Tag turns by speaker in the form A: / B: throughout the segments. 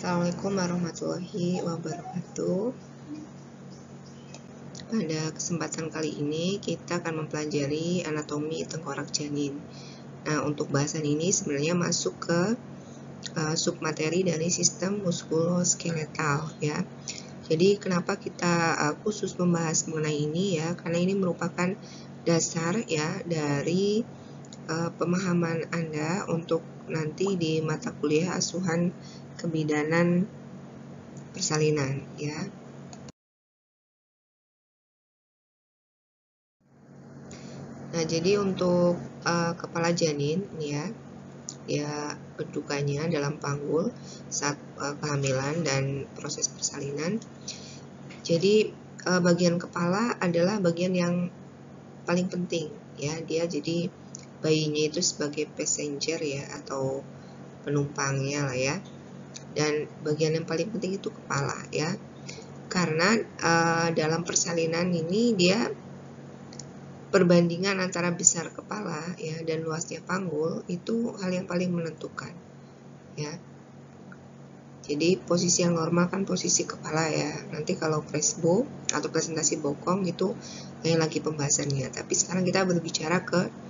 A: Assalamualaikum warahmatullahi wabarakatuh. Pada kesempatan kali ini kita akan mempelajari anatomi tengkorak janin. Nah, untuk bahasan ini sebenarnya masuk ke submateri dari sistem muskuloskeletal ya. Jadi kenapa kita khusus membahas mengenai ini ya? Karena ini merupakan dasar ya dari pemahaman Anda untuk nanti di mata kuliah asuhan kebidanan persalinan ya. Nah, jadi untuk kepala janin ya bentukannya dalam panggul saat kehamilan dan proses persalinan. Jadi bagian kepala adalah bagian yang paling penting ya. Dia jadi bayinya itu sebagai passenger ya atau penumpangnya lah ya. Dan bagian yang paling penting itu kepala ya. Karena dalam persalinan ini dia perbandingan antara besar kepala ya dan luasnya panggul itu hal yang paling menentukan ya. Jadi posisi yang normal kan posisi kepala ya. Nanti kalau presbo atau presentasi bokong itu lain lagi pembahasannya. Tapi sekarang kita berbicara ke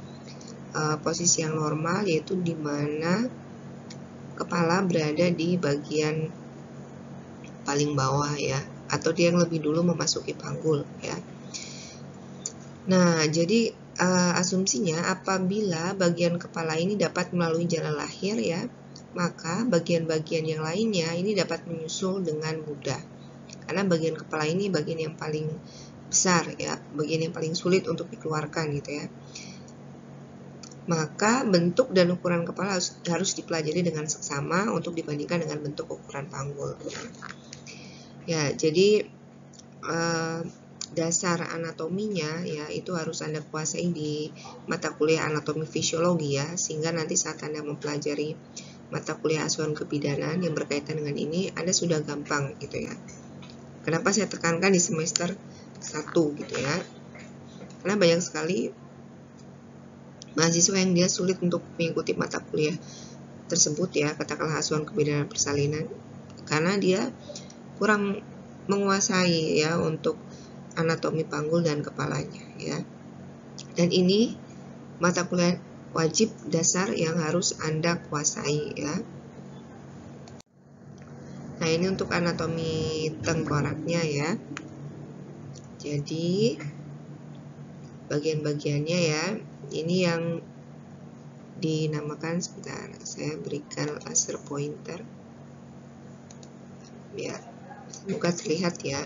A: posisi yang normal, yaitu di mana kepala berada di bagian paling bawah ya, atau dia yang lebih dulu memasuki panggul ya. Nah, jadi asumsinya apabila bagian kepala ini dapat melalui jalan lahir ya, maka bagian-bagian yang lainnya ini dapat menyusul dengan mudah. Karena bagian kepala ini bagian yang paling besar ya, bagian yang paling sulit untuk dikeluarkan gitu ya. Maka bentuk dan ukuran kepala harus dipelajari dengan seksama untuk dibandingkan dengan bentuk ukuran panggul. Ya, jadi dasar anatominya ya itu harus Anda kuasai di mata kuliah anatomi fisiologi ya, sehingga nanti saat Anda mempelajari mata kuliah asuhan kebidanan yang berkaitan dengan ini Anda sudah gampang gitu ya. Kenapa saya tekankan di semester 1 gitu ya, karena banyak sekali mahasiswa yang dia sulit untuk mengikuti mata kuliah tersebut ya, katakanlah asuhan kebidanan persalinan, karena dia kurang menguasai ya untuk anatomi panggul dan kepalanya ya. Dan ini mata kuliah wajib dasar yang harus Anda kuasai ya. Nah, ini untuk anatomi tengkoraknya ya. Jadi bagian-bagiannya ya, ini yang dinamakan, sebentar saya berikan laser pointer biar semoga terlihat ya.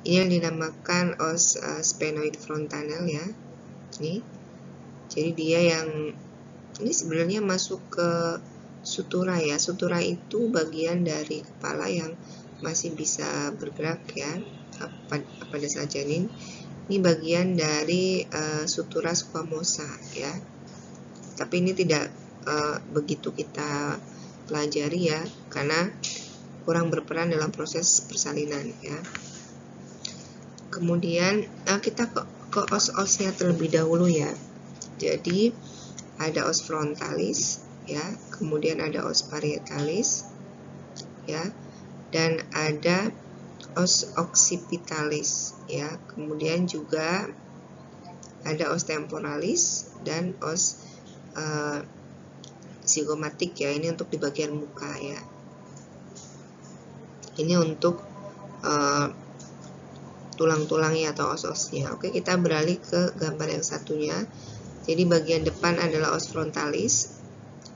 A: Ini yang dinamakan os sphenoid frontanel ya. Ini jadi dia yang ini sebenarnya masuk ke sutura ya. Sutura itu bagian dari kepala yang masih bisa bergerak ya pada saat janin. Ini bagian dari sutura squamosa ya. Tapi ini tidak begitu kita pelajari ya, karena kurang berperan dalam proses persalinan ya. Kemudian kita ke os-osnya terlebih dahulu ya. Jadi ada os frontalis ya, kemudian ada os parietalis ya, dan ada os occipitalis ya, kemudian juga ada os temporalis dan os zigomatik ya. Ini untuk di bagian muka ya. Ini untuk tulang-tulangnya atau os-osnya. Oke, kita beralih ke gambar yang satunya. Jadi bagian depan adalah os frontalis,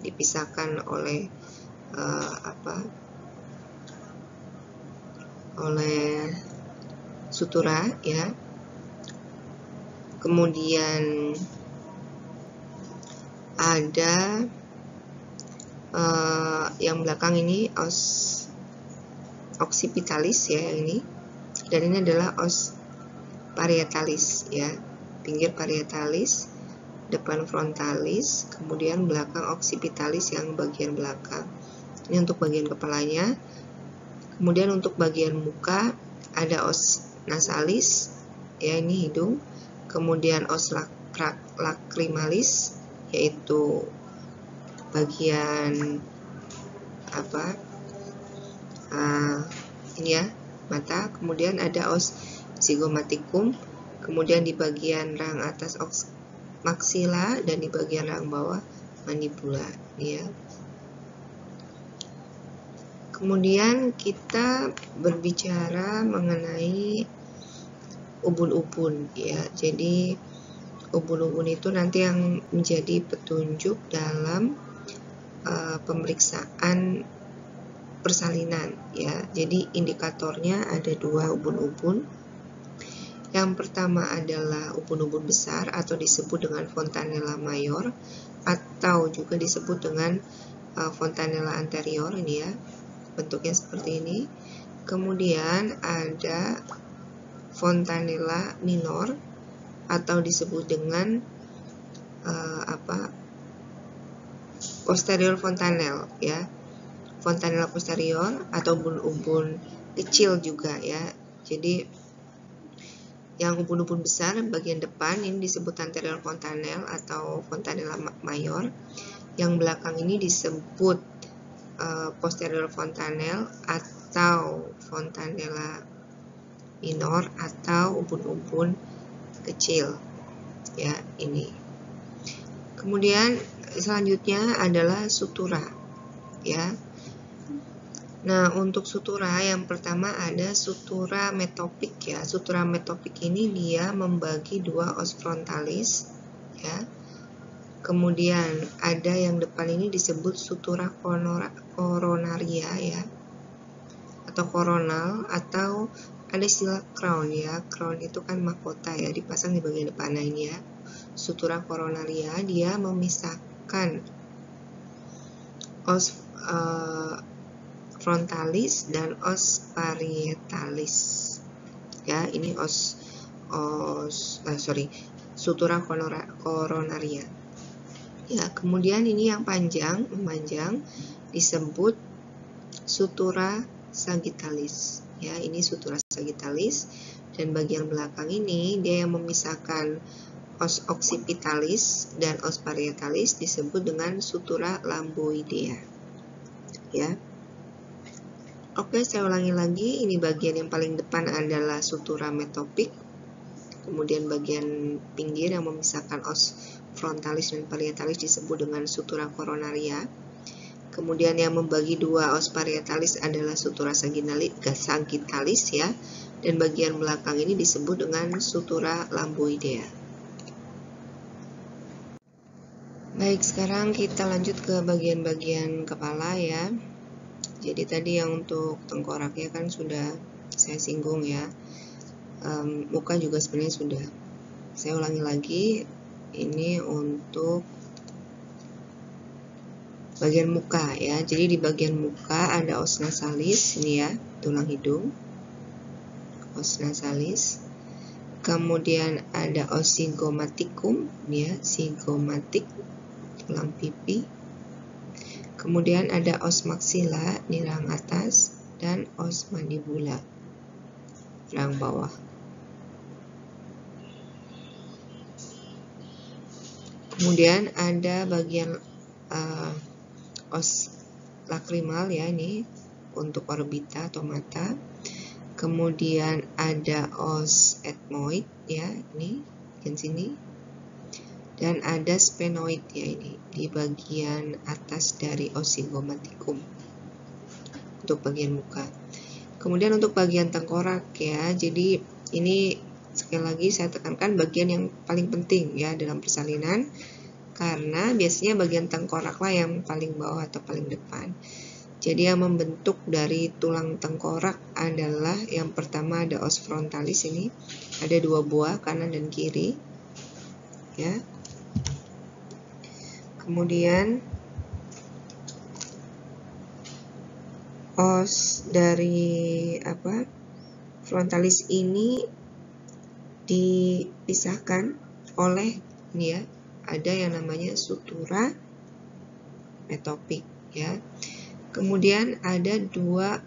A: dipisahkan oleh oleh sutura ya. Kemudian ada yang belakang ini os occipitalis ya, yang ini. Dan ini adalah os parietalis ya, pinggir parietalis, depan frontalis, kemudian belakang occipitalis yang bagian belakang. Ini untuk bagian kepalanya. Kemudian untuk bagian muka ada os nasalis ya, ini hidung. Kemudian os lacrimalis yaitu bagian ini ya, mata. Kemudian ada os zygomatikum, kemudian di bagian rahang atas maksila, dan di bagian rahang bawah mandibula, ya. Kemudian kita berbicara mengenai ubun-ubun, ya. Jadi ubun-ubun itu nanti yang menjadi petunjuk dalam pemeriksaan persalinan, ya. Jadi indikatornya ada 2 ubun-ubun. Yang pertama adalah ubun-ubun besar atau disebut dengan fontanella mayor atau juga disebut dengan fontanella anterior, ini ya. Bentuknya seperti ini. Kemudian ada fontanella minor atau disebut dengan posterior fontanel, ya. Fontanella posterior atau ubun-ubun kecil juga, ya. Jadi yang ubun-ubun besar bagian depan ini disebut anterior fontanel atau fontanella mayor. Yang belakang ini disebut posterior fontanel atau fontanella minor atau ubun-ubun kecil, ya, ini. Kemudian selanjutnya adalah sutura, ya. Nah, untuk sutura yang pertama ada sutura metopik, ya. Sutura metopik ini dia membagi 2 os frontalis, ya. Kemudian ada yang depan ini disebut sutura koronaria, ya, atau koronal, atau ada istilah crown, ya. Crown itu kan mahkota, ya, dipasang di bagian depan. Nah, ini ya, sutura koronaria, dia memisahkan os frontalis dan os parietalis, ya. Ini sutura koronaria, ya. Kemudian ini yang memanjang disebut sutura sagittalis, ya. Ini sutura sagittalis, dan bagian belakang ini dia yang memisahkan os occipitalis dan os parietalis disebut dengan sutura lamboidea, ya. Oke, saya ulangi lagi. Ini bagian yang paling depan adalah sutura metopik. Kemudian bagian pinggir yang memisahkan os frontalis dan parietalis disebut dengan sutura koronaria. Kemudian yang membagi 2 os parietalis adalah sutura sagittalis, ya. Dan bagian belakang ini disebut dengan sutura lamboidea. Baik, sekarang kita lanjut ke bagian-bagian kepala, ya. Jadi tadi yang untuk tengkoraknya kan sudah saya singgung, ya. Muka juga sebenarnya sudah. Saya ulangi lagi. Ini untuk bagian muka, ya. Jadi di bagian muka ada os nasalis, ini ya, tulang hidung. Os nasalis. Kemudian ada os zygomatikum, ini ya, zygomatik, tulang pipi. Kemudian ada os maksila di rahang atas dan os mandibula rahang bawah. Kemudian ada bagian os lakrimal, ya, ini untuk orbita atau mata. Kemudian ada os ethmoid, ya, ini di sini. Dan ada sphenoid, ya, ini di bagian atas dari os zygomatikum untuk bagian muka. Kemudian untuk bagian tengkorak, ya, jadi ini sekali lagi saya tekankan bagian yang paling penting, ya, dalam persalinan, karena biasanya bagian tengkoraklah yang paling bawah atau paling depan. Jadi yang membentuk dari tulang tengkorak adalah yang pertama ada os frontalis, ini ada 2 buah, kanan dan kiri, ya. Kemudian os dari frontalis ini dipisahkan oleh, ini ya, ada yang namanya sutura metopik, ya. Kemudian ada 2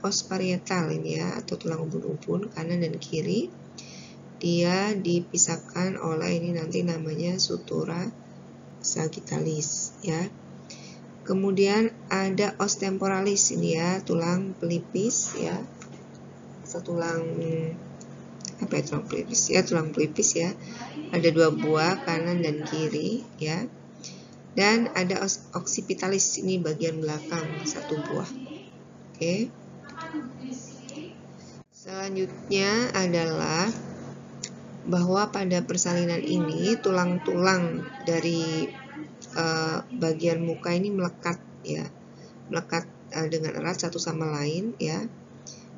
A: os parietal, ini ya, atau tulang ubun-ubun kanan dan kiri. Dia dipisahkan oleh, ini nanti namanya sutura sagittalis, ya. Kemudian ada os temporalis ini ya, tulang pelipis ya, atau tulang apa ya, tulang pelipis ya. Ada 2 buah, kanan dan kiri ya. Dan ada os occipitalis ini bagian belakang 1 buah. Oke. Selanjutnya adalah bahwa pada persalinan ini tulang-tulang dari bagian muka ini melekat ya, melekat dengan erat satu sama lain ya.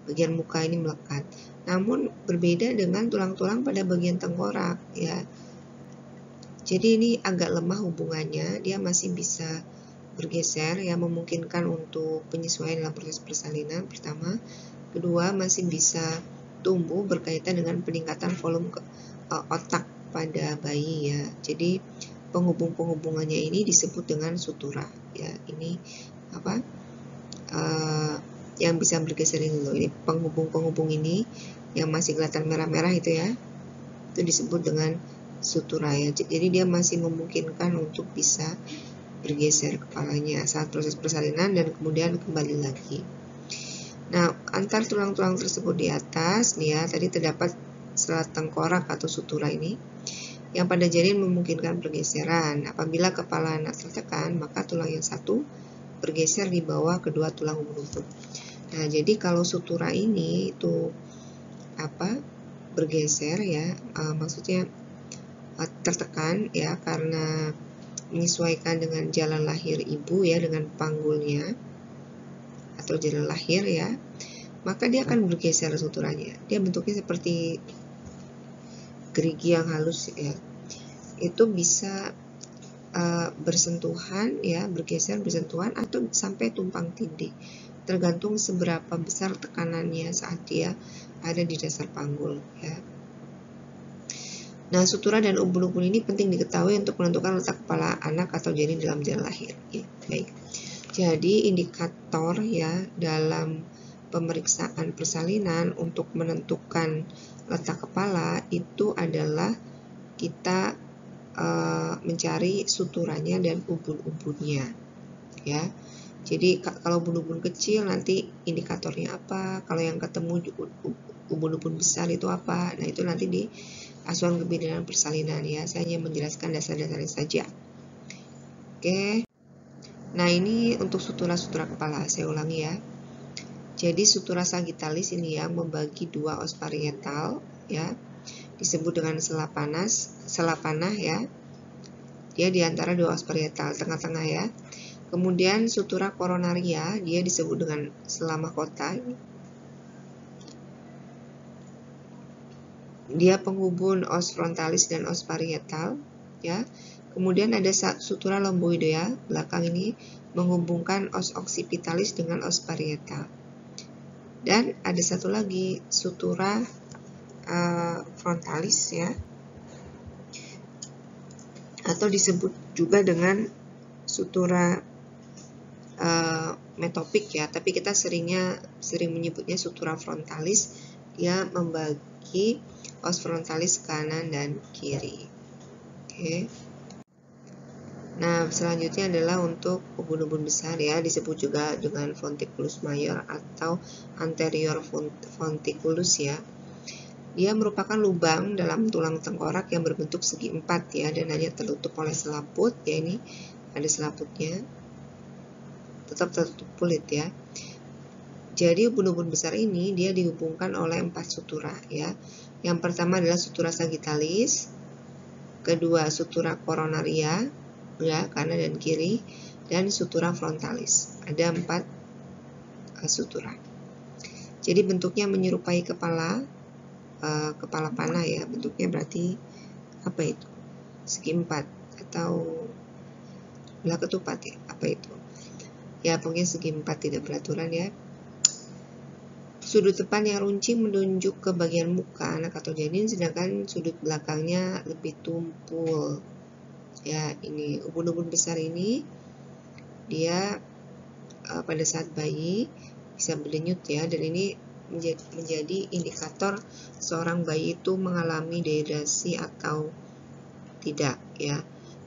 A: Bagian muka ini melekat. Namun berbeda dengan tulang-tulang pada bagian tengkorak ya. Jadi ini agak lemah hubungannya, dia masih bisa bergeser ya, memungkinkan untuk penyesuaian dalam proses persalinan pertama. Kedua, masih bisa tumbuh berkaitan dengan peningkatan volume otak pada bayi ya. Jadi penghubung-penghubungannya ini disebut dengan sutura ya. Ini apa yang bisa bergeser ini loh, ini penghubung-penghubung ini yang masih kelihatan merah-merah itu ya, itu disebut dengan sutura ya. Jadi dia masih memungkinkan untuk bisa bergeser kepalanya saat proses persalinan dan kemudian kembali lagi. Nah, antar tulang-tulang tersebut di atas nih ya, tadi terdapat serat tengkorak atau sutura ini yang pada janin memungkinkan pergeseran. Apabila kepala anak tertekan, maka tulang yang satu bergeser di bawah kedua tulang ubun-ubun. Nah, jadi kalau sutura ini itu bergeser ya, maksudnya tertekan ya karena menyesuaikan dengan jalan lahir ibu ya, dengan panggulnya atau jalan lahir ya, maka dia akan bergeser suturanya. Dia bentuknya seperti gerigi yang halus ya. Itu bisa bersentuhan ya, bergeser bersentuhan atau sampai tumpang tindih, tergantung seberapa besar tekanannya saat dia ada di dasar panggul ya. Nah, sutura dan ubun-ubun ini penting diketahui untuk menentukan letak kepala anak atau janin dalam jalan lahir ya. Baik. Jadi indikator ya dalam pemeriksaan persalinan untuk menentukan letak kepala itu adalah kita mencari suturanya dan ubun-ubunnya ya. Jadi kalau ubun-ubun kecil nanti indikatornya apa, kalau yang ketemu ubun-ubun besar itu apa. Nah, itu nanti di asuhan kebidanan persalinan ya. Saya hanya menjelaskan dasar-dasarnya saja. Oke. Nah, ini untuk sutura-sutura kepala, saya ulangi ya. Jadi sutura sagittalis ini yang membagi 2 os parietal ya, disebut dengan sela panah ya. Dia di antara 2 os parietal tengah-tengah ya. Kemudian sutura coronaria dia disebut dengan sela mahkota. Dia penghubung os frontalis dan os parietal ya. Kemudian ada sutura lomboidea belakang ini menghubungkan os occipitalis dengan os parietal. Dan ada satu lagi sutura frontalis ya, atau disebut juga dengan sutura metopik ya, tapi kita sering menyebutnya sutura frontalis. Dia membagi os frontalis kanan dan kiri. Oke. Nah, selanjutnya adalah untuk ubun-ubun besar ya, disebut juga dengan fonticulus major atau anterior fonticulus ya. Dia merupakan lubang dalam tulang tengkorak yang berbentuk segi 4 ya, dan hanya tertutup oleh selaput ya. Ini ada selaputnya, tetap tertutup kulit ya. Jadi ubun-ubun besar ini dia dihubungkan oleh 4 sutura ya. Yang pertama adalah sutura sagittalis, kedua sutura coronaria ya, kanan dan kiri, dan sutura frontalis. Ada 4 sutura. Jadi bentuknya menyerupai kepala panah ya, bentuknya berarti apa itu? Segi 4 atau belah ketupat ya, apa itu? Ya, pokoknya segi 4 tidak beraturan ya. Sudut depan yang runcing menunjuk ke bagian muka anak atau janin, sedangkan sudut belakangnya lebih tumpul. Ya, ini ubun-ubun besar ini dia pada saat bayi bisa berdenyut ya, dan ini menjadi indikator seorang bayi itu mengalami dehidrasi atau tidak ya.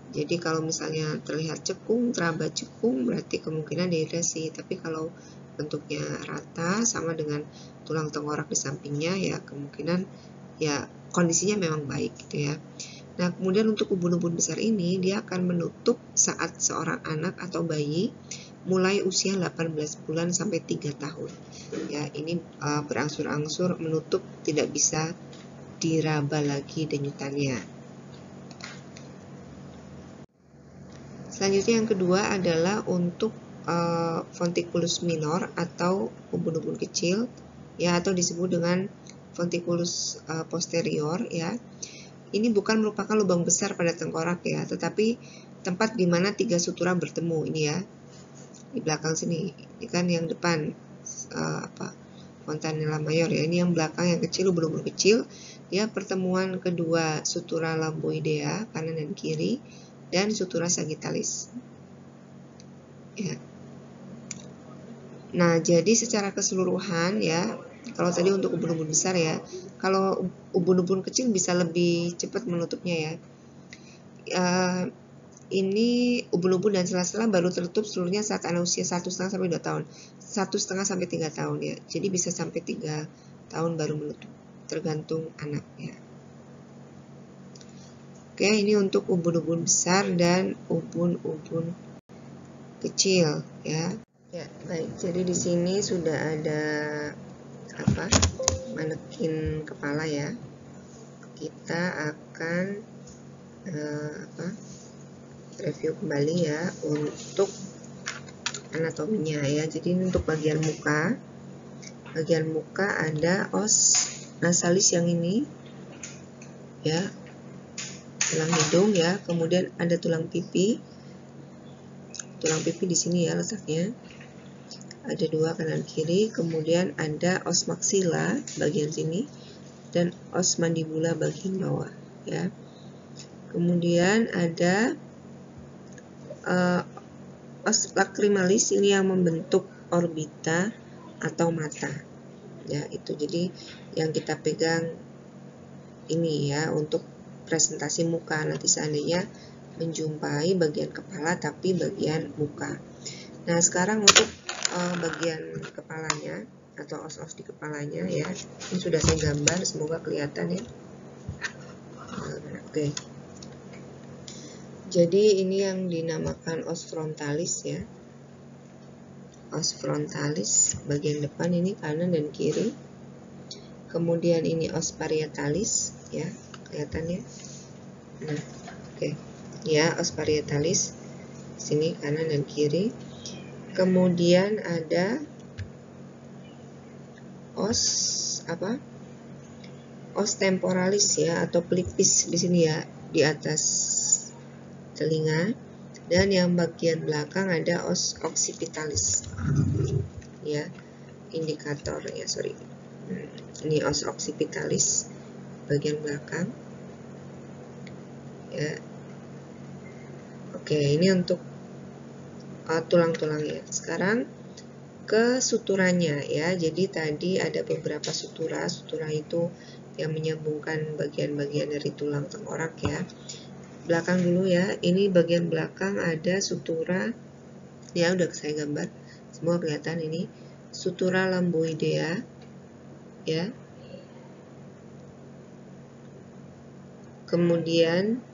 A: Jadi kalau misalnya terlihat cekung, teraba cekung, berarti kemungkinan dehidrasi. Tapi kalau bentuknya rata sama dengan tulang tengkorak di sampingnya, ya kemungkinan ya kondisinya memang baik gitu ya. Nah, kemudian untuk ubun-ubun besar ini dia akan menutup saat seorang anak atau bayi mulai usia 18 bulan sampai 3 tahun. Ya, ini berangsur-angsur menutup, tidak bisa diraba lagi denyutannya. Selanjutnya yang kedua adalah untuk fonticulus minor atau ubun-ubun kecil, ya, atau disebut dengan fonticulus posterior, ya. Ini bukan merupakan lubang besar pada tengkorak ya, tetapi tempat di mana 3 sutura bertemu ini ya. Di belakang sini, ini kan yang depan fontanella mayor ya. Ini yang belakang yang kecil, ubun-ubun kecil, ya, pertemuan kedua sutura lamboidea kanan dan kiri dan sutura sagittalis. Ya. Nah, jadi secara keseluruhan ya, kalau tadi untuk ubun-ubun besar ya, kalau ubun-ubun kecil bisa lebih cepat menutupnya ya. Ini ubun-ubun dan sela-sela baru tertutup seluruhnya saat anak usia 1,5 sampai 2 tahun. 1,5 sampai 3 tahun ya. Jadi bisa sampai 3 tahun baru menutup, tergantung anak ya. Oke, ini untuk ubun-ubun besar dan ubun-ubun kecil ya. Ya, baik. Jadi di sini sudah ada manekin kepala ya. Kita akan review kembali ya untuk anatominya ya. Jadi ini untuk bagian muka. Bagian muka ada os nasalis yang ini ya, tulang hidung ya, kemudian ada tulang pipi. Tulang pipi di sini ya letaknya. Ada 2 kanan kiri, kemudian ada os maxilla bagian sini dan os mandibula bagian bawah ya. Kemudian ada os lacrimalis ini yang membentuk orbita atau mata ya. Itu jadi yang kita pegang ini ya untuk presentasi muka, nanti seandainya menjumpai bagian kepala tapi bagian muka. Nah, sekarang untuk bagian kepalanya atau os-os di kepalanya ya, ini sudah saya gambar, semoga kelihatan ya. Oke. Jadi ini yang dinamakan os frontalis ya. Os frontalis bagian depan ini kanan dan kiri. Kemudian ini os parietalis ya, kelihatan ya. Nah, oke. Ya, os parietalis sini kanan dan kiri. Kemudian ada os os temporalis ya, atau pelipis di sini ya, di atas telinga. Dan yang bagian belakang ada os occipitalis ya, indikator ya, sorry. Ini os occipitalis bagian belakang ya. Oke, ini untuk tulang-tulangnya. Sekarang ke suturanya ya. Jadi tadi ada beberapa sutura. Sutura itu yang menyambungkan bagian-bagian dari tulang tengkorak ya. Belakang dulu ya. Ini bagian belakang ada sutura ya, udah saya gambar. Semua kelihatan ini. Sutura lamboidea ya. Kemudian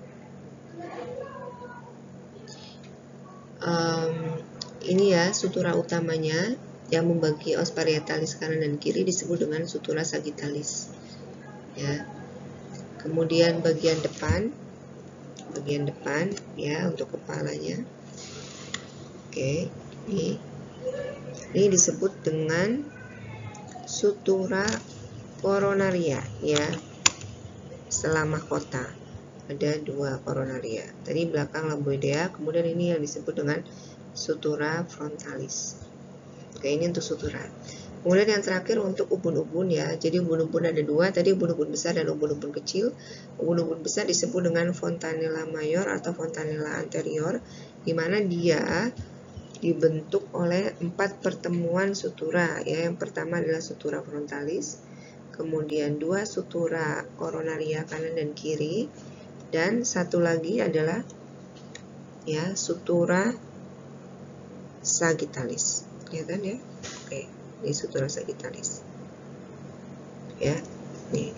A: ini ya sutura utamanya yang membagi os parietalis kanan dan kiri disebut dengan sutura sagittalis ya. Kemudian bagian depan ya untuk kepalanya. Oke, ini disebut dengan sutura coronaria ya, setelah mahkota ada 2 coronaria. Tadi belakang lamboidea, kemudian ini yang disebut dengan sutura frontalis. Oke, ini untuk sutura. Kemudian yang terakhir untuk ubun-ubun ya. Jadi ubun-ubun ada 2, tadi ubun-ubun besar dan ubun-ubun kecil. Ubun-ubun besar disebut dengan fontanella mayor atau fontanella anterior, di mana dia dibentuk oleh 4 pertemuan sutura ya. Yang pertama adalah sutura frontalis, kemudian 2 sutura coronaria kanan dan kiri, dan satu lagi adalah ya, sutura sagittalis. Kelihatan ya? Oke, ini sutura sagittalis. Ya, nih.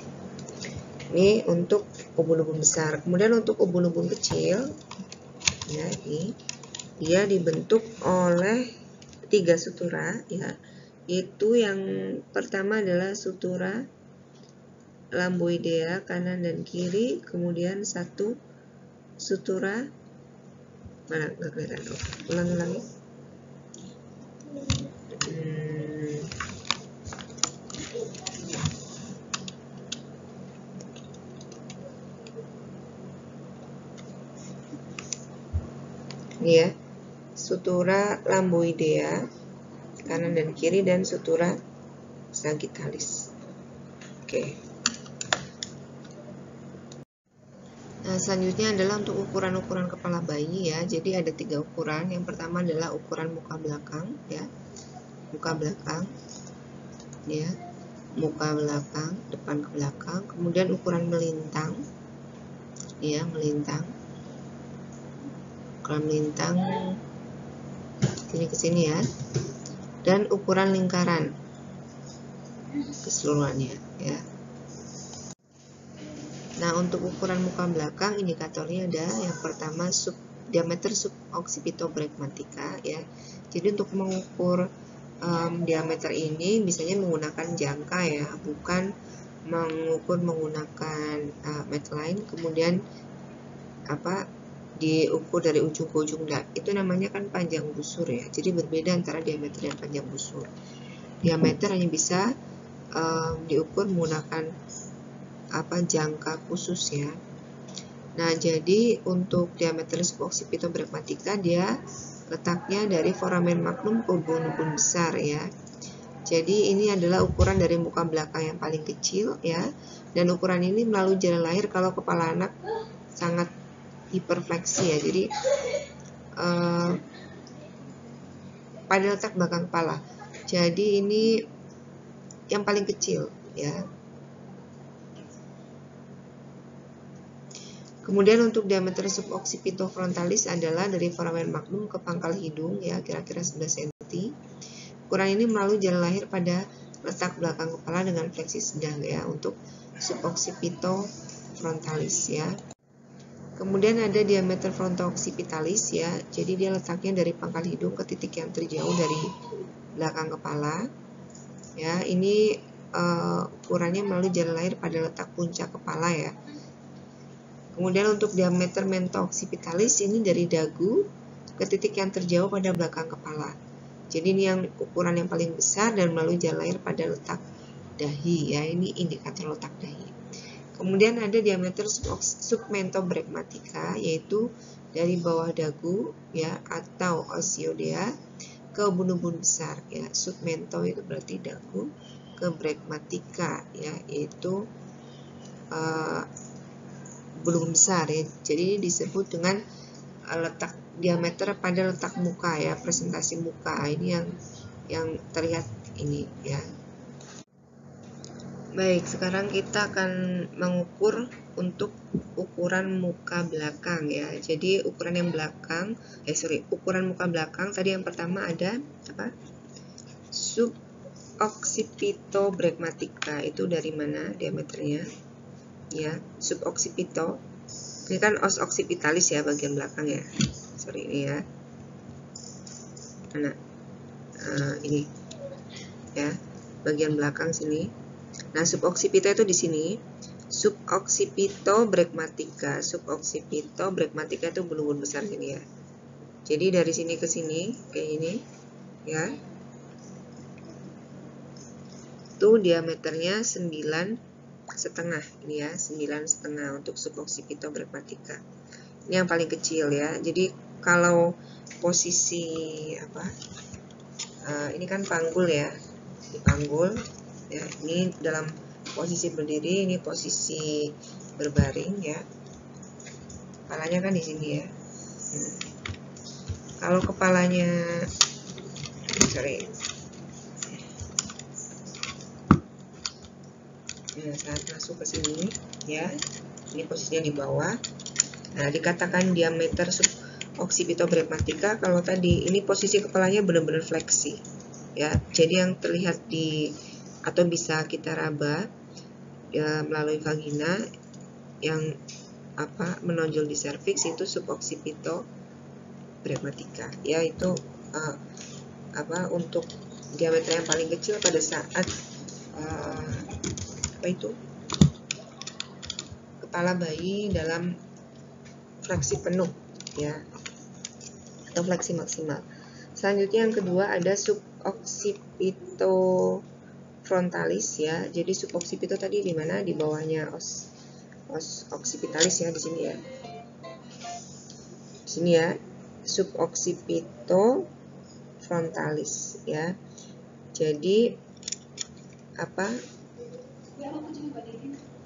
A: Ini untuk ubun-ubun besar. Kemudian untuk ubun-ubun kecil, ya, ini dia dibentuk oleh 3 sutura, ya. Itu yang pertama adalah sutura lamboidea kanan dan kiri, kemudian satu sutura mana nggak kelihatan, ulang-ulangi. Ini ya, sutura lamboidea kanan dan kiri dan sutura sagittalis. Oke. Nah, selanjutnya adalah untuk ukuran-ukuran kepala bayi ya. Jadi ada 3 ukuran. Yang pertama adalah ukuran muka belakang ya. Muka belakang. Ya. Muka belakang, depan ke belakang. Kemudian ukuran melintang. Ya, melintang. Ukuran melintang sini ke sini ya. Dan ukuran lingkaran keseluruhannya ya. Nah, untuk ukuran muka belakang indikatornya ada yang pertama diameter suboccipitobregmatica ya. Jadi untuk mengukur diameter ini biasanya menggunakan jangka ya, bukan mengukur menggunakan medline, kemudian diukur dari ujung ke ujung. Itu namanya kan panjang busur ya. Jadi berbeda antara diameter dan panjang busur. Diameter hanya bisa diukur menggunakan jangka khusus ya. Nah, jadi untuk diameter suboccipitobregmatica dia letaknya dari foramen magnum ke ubun-ubun besar ya. Jadi ini adalah ukuran dari muka belakang yang paling kecil ya. Dan ukuran ini melalui jalan lahir kalau kepala anak sangat hiperfleksi ya. Jadi pada letak belakang kepala. Jadi ini yang paling kecil ya. Kemudian untuk diameter suboccipitofrontalis adalah dari foramen magnum ke pangkal hidung ya, kira-kira 11 cm. Ukuran ini melalui jalan lahir pada letak belakang kepala dengan fleksi sedang ya untuk suboccipitofrontalis ya. Kemudian ada diameter frontooccipitalis ya. Jadi dia letaknya dari pangkal hidung ke titik yang terjauh dari belakang kepala. Ya, ini ukurannya melalui jalan lahir pada letak puncak kepala ya. Kemudian untuk diameter mentooccipitalis ini dari dagu ke titik yang terjauh pada belakang kepala. Jadi ini yang ukuran yang paling besar dan melalui jalan lahir pada letak dahi ya. Ini indikator letak dahi. Kemudian ada diameter submentobregmatica yaitu dari bawah dagu ya atau osioidea ke ubun-ubun besar ya. Submento itu berarti dagu, ke bregmatica ya yaitu ubun-ubun besar ya. Jadi ini disebut dengan letak diameter pada letak muka ya, presentasi muka. Ini yang terlihat ini ya. Baik, sekarang kita akan mengukur untuk ukuran muka belakang ya. Jadi ukuran yang belakang, ukuran muka belakang tadi yang pertama ada apa? Suboccipitobregmatica. Itu dari mana diameternya? Ya, suboccipito. Ini kan os occipitalis ya bagian belakang ya. Sorry ini ya. Mana? Ini ya, bagian belakang sini. Nah, suboccipito itu di sini. Suboccipitobregmatica. Suboccipitobregmatica itu ubun-ubun besar sini ya. Jadi dari sini ke sini kayak ini ya. Itu diameternya 9,5 ini ya, 9,5 untuk suboccipitobregmatica. Ini yang paling kecil ya. Jadi kalau posisi ini kan panggul ya, di panggul ya. Ini dalam posisi berdiri, ini posisi berbaring ya. Kepalanya kan di sini ya. Kalau kepalanya saat masuk ke sini ya, ini posisinya di bawah. Nah, dikatakan diameter occipitobregmatica, kalau tadi ini posisi kepalanya benar-benar fleksi ya. Jadi yang terlihat di atau bisa kita raba ya melalui vagina yang menonjol di serviks itu suboccipitobregmatica ya. Itu untuk diameter yang paling kecil pada saat kepala bayi dalam fleksi penuh ya, atau fleksi maksimal. Selanjutnya yang kedua ada suboccipitofrontalis ya. Jadi suboccipito tadi di mana? Di bawahnya os occipitalis ya, di sini ya. Di sini ya, suboccipitofrontalis ya. Jadi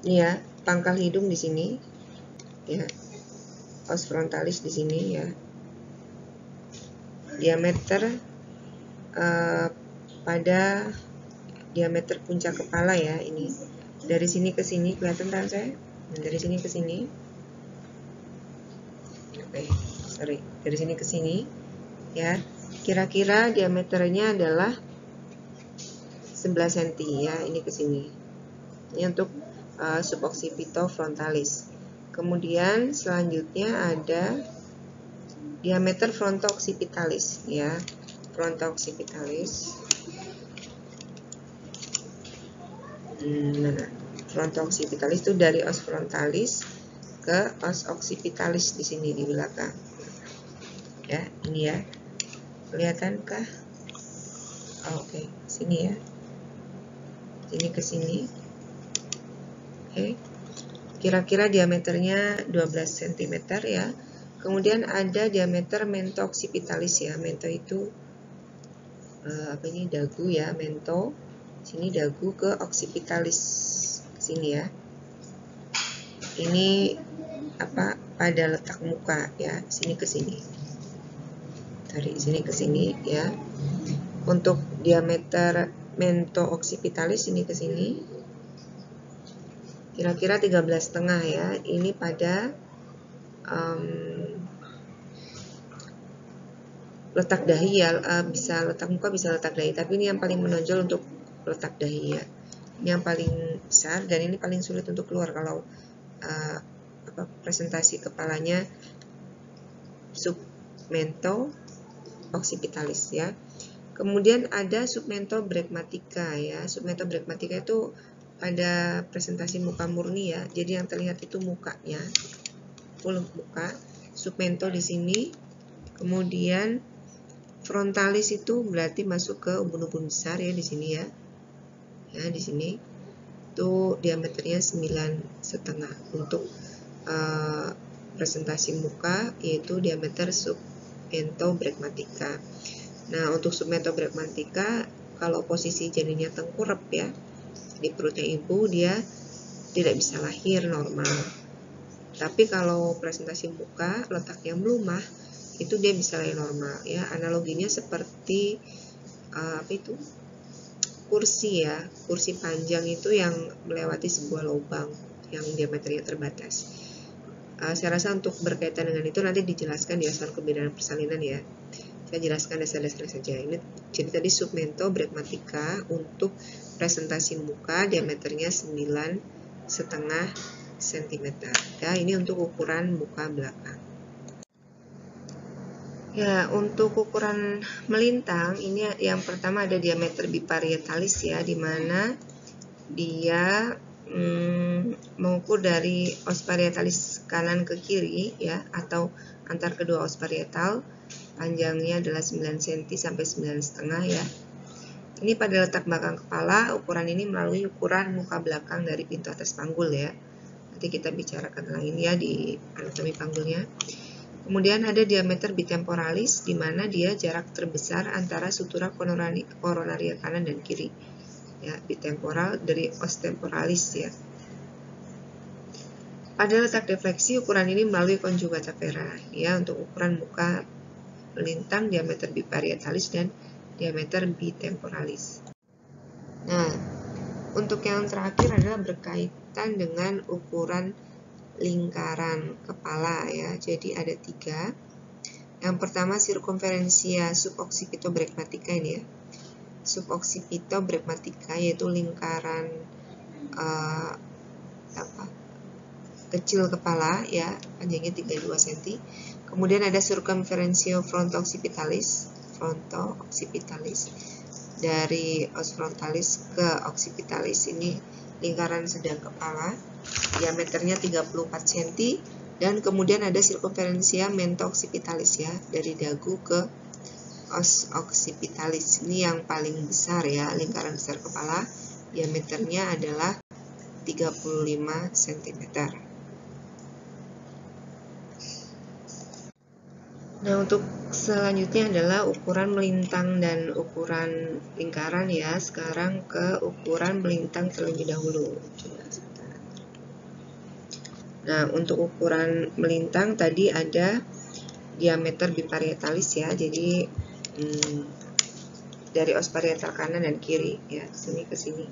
A: ini ya, pangkal hidung di sini ya. Os frontalis di sini ya. Diameter pada diameter puncak kepala ya, ini. Dari sini ke sini kelihatan kan saya? Dari sini ke sini. Dari sini ke sini ya. Kira-kira diameternya adalah 11 cm ya, ini ke sini. Ini untuk suboccipitofrontalis. Kemudian selanjutnya ada diameter frontoccipitalis ya. Frontoccipitalis. Frontoccipitalis itu dari os frontalis ke os occipitalis di sini di belakang. Ya, ini ya. Kelihatankah? Oke, sini ya. Sini ke sini. Oke. Kira-kira diameternya 12 cm ya. Kemudian ada diameter mento occipitalis ya. Mento itu ini dagu ya, mento. Sini dagu ke occipitalis sini ya. Ini pada letak muka ya, sini ke sini. Dari sini ke sini ya. Untuk diameter mento occipitalis ini ke sini. Kira-kira 13,5 ya. Ini pada letak dahi ya, bisa letak muka, bisa letak dahi, tapi ini yang paling menonjol untuk letak dahi ya. Ini yang paling besar dan ini paling sulit untuk keluar kalau presentasi kepalanya submento occipitalis ya. Kemudian ada submentobregmatica ya. Submentobregmatica itu pada presentasi muka murni ya. Jadi yang terlihat itu mukanya, full muka. Submento di sini. Kemudian frontalis itu berarti masuk ke ubun-ubun besar ya, di sini ya. Ya, di sini. Itu diameternya 9,5 untuk presentasi muka, yaitu diameter submentobregmatica. Nah, untuk submentobregmatica kalau posisi janinnya tengkurap ya di perutnya ibu, dia tidak bisa lahir normal. Tapi kalau presentasi muka letaknya melumah, itu dia bisa lahir normal ya. Analoginya seperti kursi ya, kursi panjang itu yang melewati sebuah lubang yang diameternya terbatas. Saya rasa untuk berkaitan dengan itu nanti dijelaskan di asal kebidanan persalinan ya. Saya jelaskan dasar-dasar saja. Ini jadi tadi submentobregmatica untuk presentasi muka diameternya 9,5 cm. Ya, ini untuk ukuran muka belakang. Ya, untuk ukuran melintang ini yang pertama ada diameter biparietalis ya, di mana dia mengukur dari os parietalis kanan ke kiri ya, atau antar kedua os parietal. Panjangnya adalah 9 cm sampai 9,5 ya. Ini pada letak belakang kepala. Ukuran ini melalui ukuran muka belakang dari pintu atas panggul ya. Nanti kita bicarakan tentang ini ya di anatomi panggulnya. Kemudian ada diameter bitemporalis, di mana dia jarak terbesar antara sutura koronaria kanan dan kiri. Ya, bitemporal dari os temporalis ya. Pada letak defleksi, ukuran ini melalui conjugata pera ya, untuk ukuran muka melintang, diameter biparietalis dan diameter bitemporalis. Nah, untuk yang terakhir adalah berkaitan dengan ukuran lingkaran kepala ya. Jadi ada 3. Yang pertama circumferentia suboccipitobregmatica ini ya. Suboccipitobregmatica yaitu lingkaran kecil kepala ya, panjangnya 32 cm. Kemudian ada circumferentio fronto-occipitalis dari os frontalis ke occipitalis, ini lingkaran sedang kepala, diameternya 34 cm. Dan kemudian ada circumferentia mento-occipitalis ya, dari dagu ke os occipitalis, ini yang paling besar ya, lingkaran besar kepala, diameternya adalah 35 cm. Nah, untuk selanjutnya adalah ukuran melintang dan ukuran lingkaran ya. Sekarang ke ukuran melintang terlebih dahulu. Nah, untuk ukuran melintang tadi ada diameter biparietalis ya. Jadi dari os parietal kanan dan kiri ya, sini ke sini.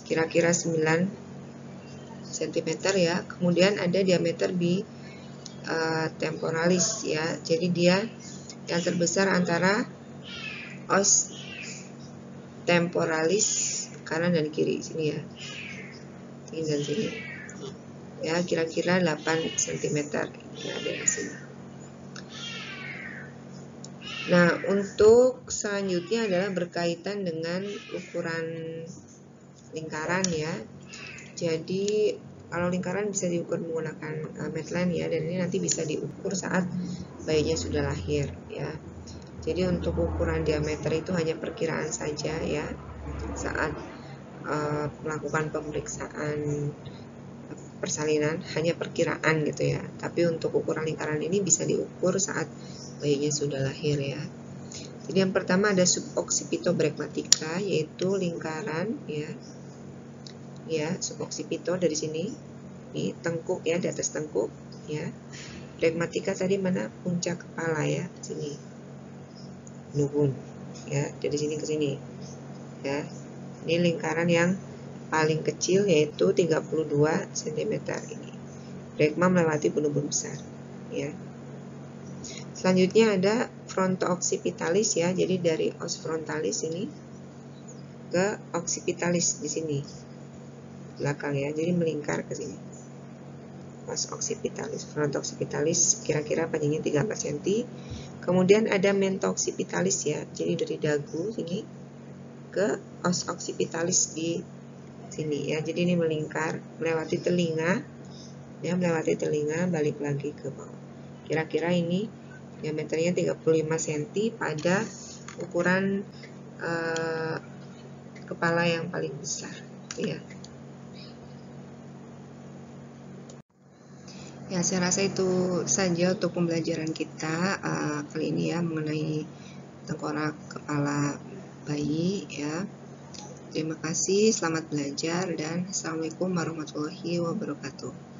A: Kira-kira 9 cm ya. Kemudian ada diameter temporalis ya. Jadi dia yang terbesar antara os temporalis kanan dan kiri sini ya. Sini dan sini. Ya, kira-kira 8 cm ya, ada di sini. Nah, untuk selanjutnya adalah berkaitan dengan ukuran lingkaran ya. Jadi kalau lingkaran bisa diukur menggunakan Medline ya, dan ini nanti bisa diukur saat bayinya sudah lahir ya. Jadi untuk ukuran diameter itu hanya perkiraan saja ya, saat melakukan pemeriksaan persalinan hanya perkiraan gitu ya. Tapi untuk ukuran lingkaran ini bisa diukur saat bayinya sudah lahir ya. Jadi yang pertama ada suboccipitobregmatica, yaitu lingkaran ya, suboccipito dari sini, ini tengkuk ya, di atas tengkuk ya. Bregmatica tadi mana? Puncak kepala ya, sini. Nuhun ya, dari sini ke sini ya. Ini lingkaran yang paling kecil yaitu 32 cm ini. Bregma melewati bulu-bulu besar ya. Selanjutnya ada fronto-occipitalis ya. Jadi dari os frontalis ini ke occipitalis di sini belakang ya. Jadi melingkar ke sini. Os occipitalis, fronto-occipitalis kira-kira panjangnya 34 cm. Kemudian ada mento-occipitalis ya. Jadi dari dagu sini ke os occipitalis di sini ya. Jadi ini melingkar melewati telinga ya, melewati telinga balik lagi ke bawah. Kira-kira ini diameternya 35 cm pada ukuran kepala yang paling besar ya. Ya, saya rasa itu saja untuk pembelajaran kita kali ini ya, mengenai tengkorak kepala bayi ya. Terima kasih, selamat belajar, dan Assalamualaikum warahmatullahi wabarakatuh.